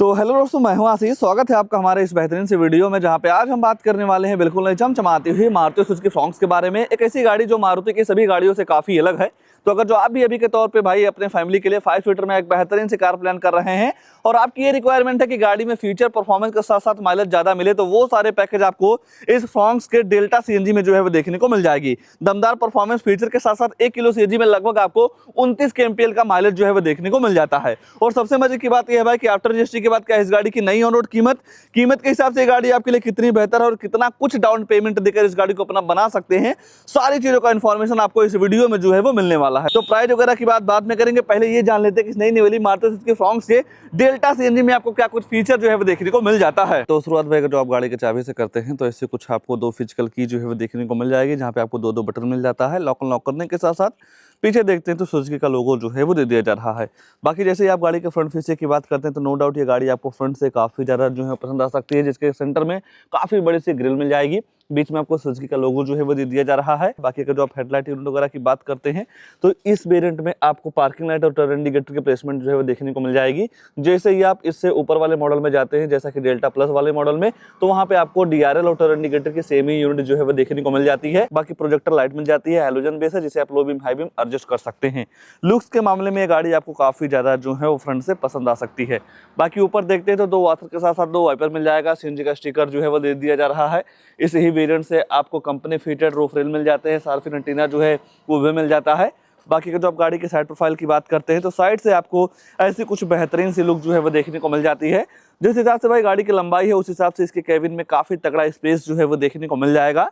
तो हेलो दोस्तों, मैं हूं आशीष। स्वागत है आपका हमारे इस बेहतरीन से वीडियो में, जहां पे आज हम बात करने वाले हैं बिल्कुल नई चमचमाती हुई मारुति सुजुकी फ्रॉन्क्स के बारे में। एक ऐसी गाड़ी जो मारुति की सभी गाड़ियों से काफ़ी अलग है। तो अगर जो आप भी अभी के तौर पे भाई अपने फैमिली के लिए 5 सीटर में एक बेहतरीन सी कार प्लान कर रहे हैं और आपकी ये रिक्वायरमेंट है कि गाड़ी में फीचर परफॉर्मेंस के साथ साथ माइलेज ज़्यादा मिले, तो वो सारे पैकेज आपको इस फ्रॉन्क्स के डेल्टा सीएनजी में जो है वो देखने को मिल जाएगी। दमदार परफॉर्मेंस फीचर के साथ साथ 1 किलो सीएनजी में लगभग आपको 29 kmpl का माइलेज जो है वो देखने को मिल जाता है। और सबसे मजे की बात यह है भाई कि आफ्टर जीएसटी के बाद क्या इस गाड़ी की नई ऑन रोड कीमत के हिसाब से गाड़ी आपके लिए कितनी बेहतर है और कितना कुछ डाउन पेमेंट देकर इस गाड़ी को अपना बना सकते हैं, सारी चीजों का इन्फॉर्मेशन आपको इस वीडियो में जो है वो मिलने वाला है। तो प्राइस वगैरह की बात बाद में करेंगे, पहले ये जान लेते हैं कि इस नई वाली मारुति सुजुकी फ्रॉन्क्स के डेल्टा सीएनजी में आपको क्या कुछ फीचर जो है वो देखने को मिल जाता है। तो शुरुआत भाई जो आप गाड़ी के चाबी से करते हैं तो इससे कुछ आपको 2 फिजिकल की जो है वो देखने को मिल जाएगी, जहाँ पे आपको 2 बटन मिल जाता है। लॉक अनलॉक करने के साथ साथ पीछे देखते हैं तो सुजुकी का लोगो जो है वो दे दिया जा रहा है। बाकी जैसे ही आप गाड़ी के फ्रंट फीचर की बात करते हैं तो नो डाउट ये गाड़ी आपको फ्रंट से काफ़ी ज़्यादा जो है पसंद आ सकती है, जिसके सेंटर में काफ़ी बड़ी सी ग्रिल मिल जाएगी। बीच में आपको सुजुकी का लोगो जो है वो दे दिया जा रहा है। बाकी अगर जो आप हेडलाइट यूनिट वगैरह की बात करते हैं तो इस वेरिएंट में आपको पार्किंग लाइट और टर्न इंडिकेटर की प्लेसमेंट जो है वो देखने को मिल जाएगी। जैसे ही आप इससे ऊपर वाले मॉडल में जाते हैं, जैसा कि डेल्टा प्लस वाले मॉडल में, तो वहाँ पे आपको डीआरएल और टर्न इंडिकेटर की सेम ही यूनिट जो है वो देखने को मिल जाती है। बाकी प्रोजेक्टर लाइट मिल जाती है, हैलोजन बेस है, जिसे आप low beam high beam adjust कर सकते हैं। लुक्स के मामले में ये गाड़ी आपको काफी ज्यादा जो है वो फ्रंट से पसंद आ सकती है। बाकी ऊपर देखते हैं तो 2 वाटर के साथ साथ 2 वाइपर मिल जाएगा। सीएनजी का स्टिकर जो है वो दे दिया जा रहा है। इस ही वेरिएंट से आपको company fitted roof rail mill जाते हैं, शार्प एंटीना जो है वो भी मिल जाता है। बाकी का जो आप गाड़ी के साइड प्रोफाइल की बात करते हैं तो साइड से आपको ऐसी कुछ बेहतरीन सी लुक जो है वो देखने को मिल जाती है। जिस हिसाब से भाई गाड़ी की लंबाई है उस हिसाब से इसके केबिन में काफी तगड़ा स्पेस जो है वो देखने को मिल जाएगा।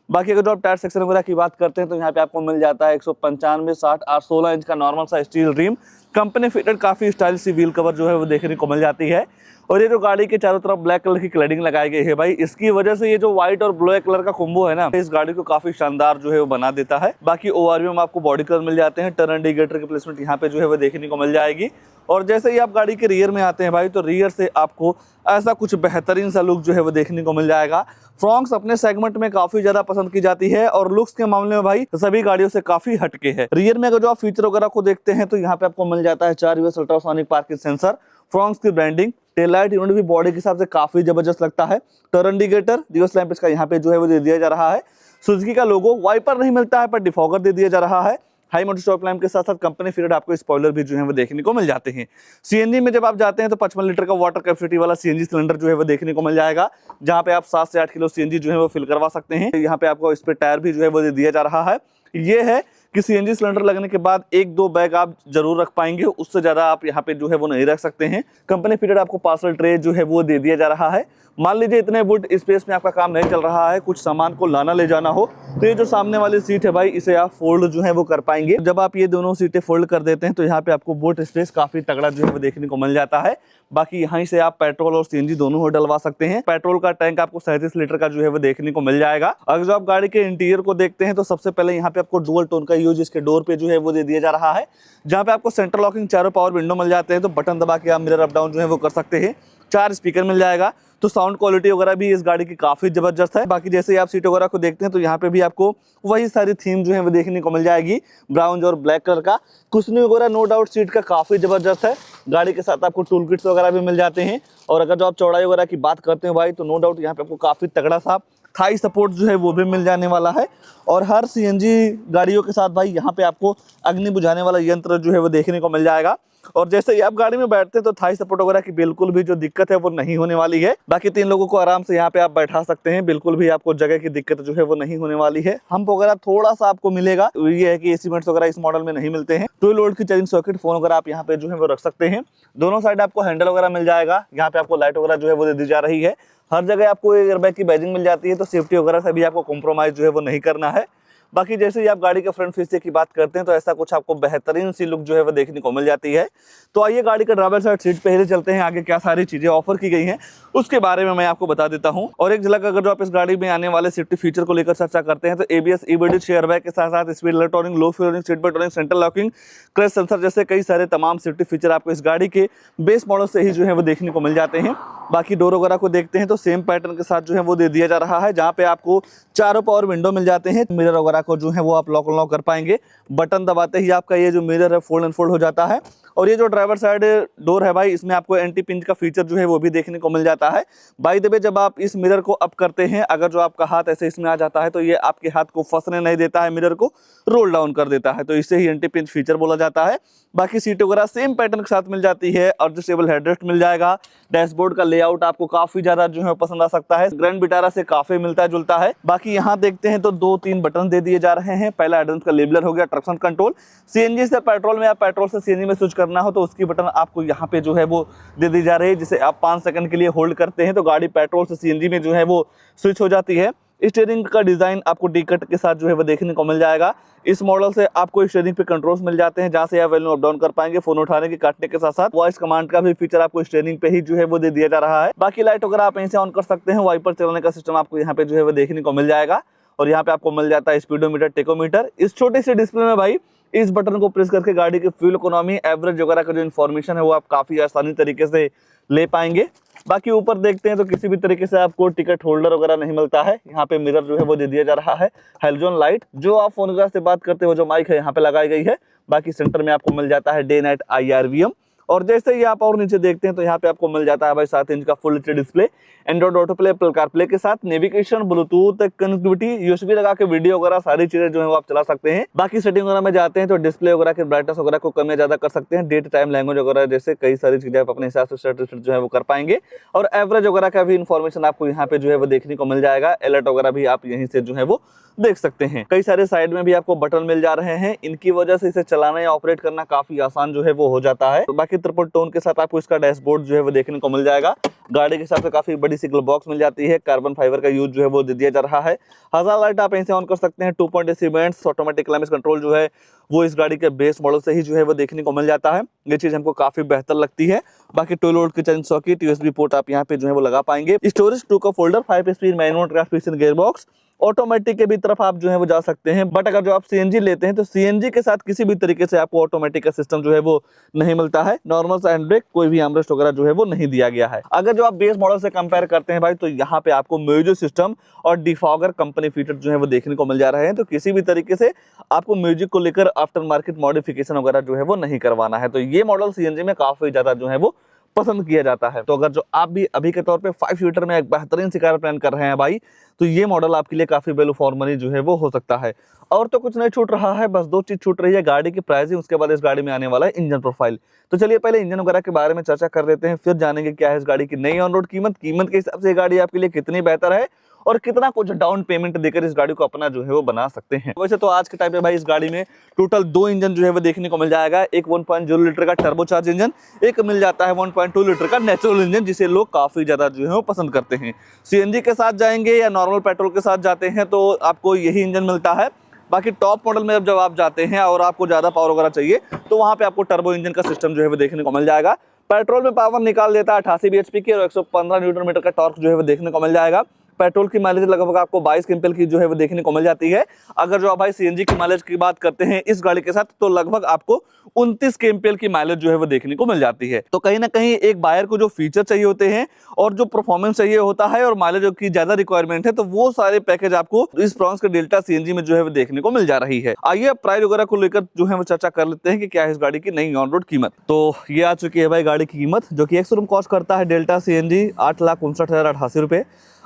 बाकी अगर जो आप टायर सेक्शन वगैरह की बात करते हैं तो यहाँ पे आपको मिल जाता है 195, 60 और 16 इंच का नॉर्मल सा स्टील रिम। कंपनी फिटेड काफी स्टाइलिश सी व्हील कवर जो है वो देखने को मिल जाती है। और ये जो गाड़ी के चारों तरफ ब्लैक कलर की क्लैडिंग लगाई गई है भाई, इसकी वजह से ये जो व्हाइट और ब्लैक कलर का कॉम्बो है ना, इस गाड़ी को काफी शानदार जो है वो बना देता है। बाकी ओआरवी में आपको बॉडी कलर मिल जाते हैं। टर्न इंडिकेटर की प्लेसमेंट यहाँ पे जो है वो देखने को मिल जाएगी। और जैसे ही आप गाड़ी के रियर में आते हैं भाई, तो रियर से आपको ऐसा कुछ बेहतरीन सा लुक जो है वो देखने को मिल जाएगा। फ्रॉन्क्स अपने सेगमेंट में काफी ज्यादा पसंद की जाती है और लुक्स के मामले में भाई सभी गाड़ियों से काफी हटके है। रियर में अगर जो आप फीचर वगैरह को देखते हैं तो यहाँ पे आपको मिल जाता है 4 US ultrasonic parking sensor, Fronx की ब्रांडिंग, टेल लाइट यूनिट भी बॉडी के हिसाब से काफी जबरदस्त लगता है। टर्न इंडिकेटर, रिवर्स लैंप इसका यहाँ पे जो है वो दे दिया जा रहा है। सुजुकी का लोगो, वाइपर नहीं मिलता है पर डिफॉगर दे दिया जा रहा है। हाई मोटर स्टॉप लैंप के साथ साथ कंपनी फिटेड आपको स्पॉइलर भी जो है वो देखने को मिल जाते हैं। सीएनजी में जब आप जाते हैं तो 55 लीटर का वाटर कैपेसिटी वाला सीएनजी सिलेंडर जो है वो देखने को मिल जाएगा, जहां पे आप 7 से 8 किलो सीएनजी जो है वो फिल करवा सकते हैं। यहाँ पे आपको इस पे टायर भी जो है वो दे दिया जा रहा है। ये है कि सीएनजी सिलेंडर लगने के बाद 1-2 बैग आप जरूर रख पाएंगे, उससे ज्यादा आप यहाँ पे जो है वो नहीं रख सकते हैं। कंपनी फिटेड आपको पार्सल ट्रे जो है वो दे दिया जा रहा है। मान लीजिए इतने बुट स्पेस में आपका काम नहीं चल रहा है, कुछ सामान को लाना ले जाना हो, तो ये जो सामने वाली सीट है भाई, इसे आप फोल्ड जो है वो कर पाएंगे। जब आप ये दोनों सीटें फोल्ड कर देते हैं तो यहाँ पे आपको बूट स्पेस काफी तगड़ा जो है वो देखने को मिल जाता है। बाकी यहाँ से आप पेट्रोल और सीएनजी दोनों हो डलवा सकते हैं। पेट्रोल का टैंक आपको 37 लीटर का जो है वो देखने को मिल जाएगा। अगर जो आप गाड़ी के इंटीरियर को देखते हैं तो सबसे पहले यहाँ पे आपको डुअल टोन का यूज इसके डोर पे जो है वो दे दिया जा रहा है, जहाँ पे आपको सेंटर लॉकिंग चारों पावर विंडो मिल जाते हैं, तो बटन दबा के आप मिरर अप डाउन जो है वो कर सकते हैं। 4 स्पीकर मिल जाएगा, तो साउंड क्वालिटी वगैरह भी इस गाड़ी की काफी जबरदस्त है। बाकी जैसे ही आप सीट वगैरह को देखते हैं तो यहाँ पे भी आपको वही सारी थीम जो है वो देखने को मिल जाएगी, ब्राउन और ब्लैक कलर का। कुशनिंग वगैरह नो डाउट सीट का काफी जबरदस्त है। गाड़ी के साथ आपको टूल किट्स वगैरह भी मिल जाते हैं। और अगर जो आप चौड़ाई वगैरह की बात करते हैं भाई, तो नो डाउट यहाँ पे आपको काफी तगड़ा सा थाई सपोर्ट जो है वो भी मिल जाने वाला है। और हर सीएनजी गाड़ियों के साथ भाई यहाँ पे आपको अग्नि बुझाने वाला यंत्र जो है वो देखने को मिल जाएगा। और जैसे ही आप गाड़ी में बैठते हैं तो थाई सपोर्ट वगैरह की बिल्कुल भी जो दिक्कत है वो नहीं होने वाली है। बाकी 3 लोगों को आराम से यहाँ पे आप बैठा सकते हैं, बिल्कुल भी आपको जगह की दिक्कत जो है वो नहीं होने वाली है। हम्प वगैरह थोड़ा सा आपको मिलेगा, ये है कि एसी वेंट्स वगैरह इस मॉडल में नहीं मिलते हैं। 12 वोल्ट की चार्जिंग सॉकेट, फोन वगैरह आप यहाँ पे जो है वो रख सकते हैं। दोनों साइड आपको हैंडल वगैरह मिल जाएगा, यहाँ पे आपको लाइट वगैरह जो है वो दे दी जा रही है। हर जगह आपको एयरबैग की बैजिंग मिल जाती है, तो सेफ्टी वगैरह से भी आपको कॉम्प्रोमाइज जो है वो नहीं करना है। बाकी जैसे ही आप गाड़ी के फ्रंट फीचर की बात करते हैं तो ऐसा कुछ आपको बेहतरीन सी लुक जो है वो देखने को मिल जाती है। तो आइए गाड़ी का ड्राइवर साइड सीट पे ही चलते हैं, आगे क्या सारी चीजें ऑफर की गई हैं उसके बारे में मैं आपको बता देता हूं। और एक झलक अगर जो आप इस गाड़ी में आने वाले सेफ्टी फीचर को लेकर चर्चा करते हैं तो एबीएस, ईबीडी, एयरबैग के साथ साथ स्पीड इलेक्ट्रॉनिक, लो फ्यूरिंग, सीट बेल्ट टोनिंग, सेंट्रल लॉकिंग, क्रैश सेंसर जैसे कई सारे तमाम सेफ्टी फीचर आपको इस गाड़ी के बेस मॉडल से ही जो है वो देखने को मिल जाते हैं। बाकी डोर वगैरह को देखते हैं तो सेम पैटर्न के साथ जो है वो दे दिया जा रहा है, जहाँ पे आपको चारों पावर विंडो मिल जाते हैं। मिरर वगैरह को जो है वो आप लॉक अनलॉक कर पाएंगे, बटन दबाते ही आपका ये जो मिरर है फोल्ड अनफोल्ड हो जाता है। और ये जो ड्राइवर साइड डोर है भाई, इसमें आपको एंटी पिंच का फीचर जो है वो भी देखने को मिल जाता है। बाय द वे, जब आप इस मिरर को अप करते हैं, अगर जो आपका हाथ ऐसे इसमें आ जाता है तो ये आपके हाथ को फंसने नहीं देता है, मिरर को रोल डाउन कर देता है, तो इससे ही एंटी पिंच फीचर बोला जाता है। बाकी सीट वगैरह सेम पैटर्न के साथ मिल जाती है, एडजस्टेबल हेडरेस्ट मिल जाएगा। डैशबोर्ड का लेआउट आपको काफी ज्यादा जो है पसंद आ सकता है, ग्रैंड विटारा से काफी मिलता जुलता है। बाकी यहाँ देखते हैं तो 2-3 बटन दे दिए जा रहे हैं। पहला एडवांस का लेबलर हो गया, ट्रैक्शन कंट्रोल। सीएनजी से पेट्रोल में या पेट्रोल से सीएनजी में स्विच करना हो तो उसकी बटन आपको यहाँ पे जो है वो दे दी जा रही है, जिसे आप 5 सेकंड के लिए होल्ड करते हैं तो गाड़ी पेट्रोल से सीएनजी में जो है वो स्विच हो जाती है। स्टीयरिंग का डिजाइन आपको डी कट के साथ जो है वो देखने को मिल जाएगा। इस मॉडल से आपको स्टीयरिंग पे कंट्रोल्स मिल जाते हैं, जहां से आप वैल्यू अप डाउन कर पाएंगे, फोन उठाने के काटने के साथ साथ वॉइस कमांड का भी फीचर आपको स्टीयरिंग पे ही जो है वो दे दिया जा रहा है। बाकी लाइट वगैरह आप यहीं से ऑन कर सकते हैं, वाइपर चलाने का सिस्टम आपको यहाँ पे जो है वो देखने को मिल जाएगा। और यहाँ पे आपको मिल जाता है स्पीडोमीटर, टेकोमीटर। इस छोटे से डिस्प्ले में भाई इस बटन को प्रेस करके गाड़ी की फ्यूल इकोनॉमी, एवरेज वगैरह का जो इन्फॉर्मेशन है वो आप काफी आसानी तरीके से ले पाएंगे। बाकी ऊपर देखते हैं तो किसी भी तरीके से आपको टिकट होल्डर वगैरह नहीं मिलता है। यहाँ पे मिरर जो है वो दे दिया जा रहा है। हेलोजन लाइट, जो आप फोन वगैरह से बात करते हो, जो माइक है यहाँ पे लगाई गई है। बाकी सेंटर में आपको मिल जाता है डे नाइट IRVM। और जैसे ही आप और नीचे देखते हैं तो यहाँ पे आपको मिल जाता है भाई 7 इंच का full HD display, Android auto play, Apple CarPlay के साथ नेविगेशन, ब्लूटूथ कनेक्टिविटी, यूएसबी लगा के वीडियो वगैरह सारी चीजें जो है वो आप चला सकते हैं। बाकी सेटिंग वगैरह में जाते हैं तो डिस्प्ले वगैरह के ब्राइटनेस वगैरह को कम या ज्यादा कर सकते हैं। डेट टाइम लैंग्वेज वगैरह जैसे कई सारी चीजें आप अपने हिसाब से सेट जो है वो कर पाएंगे। और एवरेज वगैरह का भी इन्फॉर्मेशन आपको यहाँ पे जो है वो देखने को मिल जाएगा। अलर्ट वगैरह भी आप यहीं से जो है वो देख सकते हैं। कई सारे साइड में भी आपको बटन मिल जा रहे हैं, इनकी वजह से इसे चलाना या ऑपरेट करना काफी आसान जो है वो हो जाता है। तो बाकी ट्रिपल टोन के साथ आपको इसका डैशबोर्ड जो है वो देखने को मिल जाएगा। गाड़ी के हिसाब से काफी बड़ी सिंगल बॉक्स मिल जाती है, कार्बन फाइबर का यूज जो है वो दे दिया जा रहा है। हजार लाइट आप ऐसे ऑन कर सकते हैं। 2.8 इवेंट्स ऑटोमेटिक क्लाइमेट कंट्रोल जो है वो इस गाड़ी के बेस मॉडल से ही जो है वो देखने को मिल जाता है। ये चीज हमको काफी बेहतर लगती है। बाकी 12 वोल्ट की चार्जिंग सॉकेट, यूएसबी पोर्ट आप यहाँ पे जो है वो लगा पाएंगे। स्टोरेज 2 का folder, 5 speed manual transmission gearbox, automatic के भी तरफ आप जो है वो जा सकते हैं। बट अगर जो आप सीएनजी लेते हैं तो सीएनजी के साथ किसी भी तरीके से आपको ऑटोमेटिक का सिस्टम जो है वो नहीं मिलता है। नॉर्मल सा हैंड ब्रेक, कोई भी आर्मरेस्ट वगैरह जो है वो नहीं दिया गया है। अगर जो आप बेस मॉडल से कंपेयर करते हैं भाई तो यहाँ पे आपको म्यूजिक सिस्टम और डिफॉगर कंपनी फीचर जो है वो देखने को मिल जा रहे हैं। तो किसी भी तरीके से आपको म्यूजिक को लेकर आफ्टर मार्केट मॉडिफिकेशन वगैरह जो है वो नहीं करवाना है। तो ये मॉडल सीएनजी में काफी ज्यादा जो है वो पसंद किया जाता है। तो अगर जो आप भी अभी के तौर पे 5 सीटर में एक बेहतरीन सी कार प्लान कर रहे हैं भाई, तो ये मॉडल आपके लिए काफी वैल्यू फॉर मनी जो है वो हो सकता है। और तो कुछ नहीं छूट रहा है, बस 2 चीज छूट रही है, गाड़ी की प्राइसिंग, उसके बाद इस गाड़ी में आने वाला है इंजन प्रोफाइल। तो चलिए पहले इंजन वगैरह के बारे में चर्चा कर लेते हैं, फिर जानेंगे क्या है इस गाड़ी की नई ऑन रोड कीमत के हिसाब से गाड़ी आपके लिए कितनी बेहतर है और कितना कुछ डाउन पेमेंट देकर इस गाड़ी को अपना जो है वो बना सकते हैं। वैसे तो आज के टाइम पे भाई इस गाड़ी में टोटल 2 इंजन जो है वो देखने को मिल जाएगा। एक 1.0 लीटर का टर्बोचार्ज इंजन, एक मिल जाता है 1.2 लीटर का नेचुरल इंजन, जिसे लोग काफी ज्यादा जो है वो पसंद करते हैं। सीएनजी के साथ जाएंगे या नॉर्मल पेट्रोल के साथ जाते हैं तो आपको यही इंजन मिलता है। बाकी टॉप मॉडल में जब आप जाते हैं और आपको ज्यादा पावर वगैरह चाहिए तो वहां पे आपको टर्बो इंजन का सिस्टम जो है वो देखने को मिल जाएगा। पेट्रोल में पावर निकाल देता है 88 bhp की और 115 न्यूटन मीटर का टॉर्क जो है वो देखने को मिल जाएगा। पेट्रोल की माइलेज लगभग आपको 22 क्विंटल की जो है वो देखने को मिल जाती है। अगर जो आप भाई सीएनजी की माइलेज की बात करते हैं इस गाड़ी के साथ तो लगभग आपको 29 केएमपीएल की माइलेज जो है वो देखने को मिल जाती है। तो कहीं ना कहीं एक बायर को जो फीचर चाहिए होते हैं और जो परफॉर्मेंस चाहिए होता है और माइलेज की ज्यादा रिक्वायरमेंट है तो वो सारे पैकेज आपको इस फ्रॉन्क्स के डेल्टा सीएनजी में जो है वो देखने को मिल जा रही है। आइए अब प्राइस वगैरह को लेकर जो है वो चर्चा कर लेते हैं कि क्या है इस गाड़ी की नई ऑन रोड कीमत। तो ये आ चुकी है भाई गाड़ी की कीमत, जो कि एक्स-शोरूम कॉस्ट करता है डेल्टा सीएनजी 8,59,088 रुपए।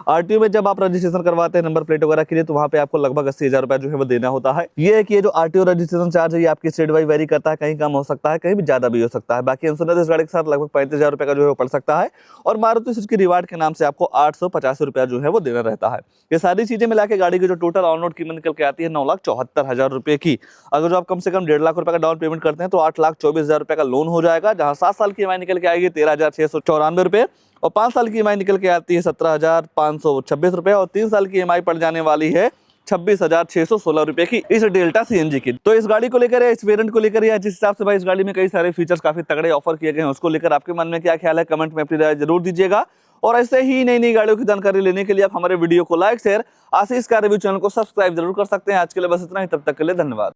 आरटीओ में जब आप रजिस्ट्रेशन करवाते हैं नंबर प्लेट वगैरह के लिए तो वहाँ पे आपको लगभग 80,000 रुपए जो है वो देना होता है। ये है कि ये जो आरटीओ रजिस्ट्रेशन चार्ज है ये आपकी स्टेट वाइज वेरी करता है, कहीं कम हो सकता है, कहीं भी ज्यादा भी हो सकता है। बाकी इंश्योरेंस इस गाड़ी के साथ लगभग 35,000 रुपए का जो है वो पड़ सकता है और मारुति सुजुकी रिवार्ड के नाम से आपको 850 रुपया जो है वो देना रहता है। ये सारी चीजें मिला के गाड़ी की जो टोटल ऑन रोड कीमत निकल के आती है 9,74,000 रुपए की। अगर जो आप कम से कम 1.5 लाख रुपए का डाउन पेमेंट करते हैं तो 8,24,000 रुपए का लोन हो जाएगा, जहां 7 साल की ईएमआई निकल के आएगी 13,694 रुपए और 5 साल की ईएमआई निकल के आती है 17,526 रुपए और 3 साल की ईएमआई पड़ जाने वाली है 26,616 रुपए की इस डेल्टा सीएनजी की। तो इस गाड़ी को लेकर या इस वेरिएंट को लेकर या जिस हिसाब से भाई इस गाड़ी में कई सारे फीचर्स काफी तगड़े ऑफर किए गए हैं उसको लेकर आपके मन में क्या ख्याल है, कमेंट में अपनी राय जरूर दीजिएगा। और ऐसे ही नई नई गाड़ियों की जानकारी लेने के लिए आप हमारे वीडियो को लाइक शेयर आशीष कार रिव्यू चैनल को सब्सक्राइब जरूर कर सकते हैं। आज के लिए बस इतना ही, तब तक के लिए धन्यवाद।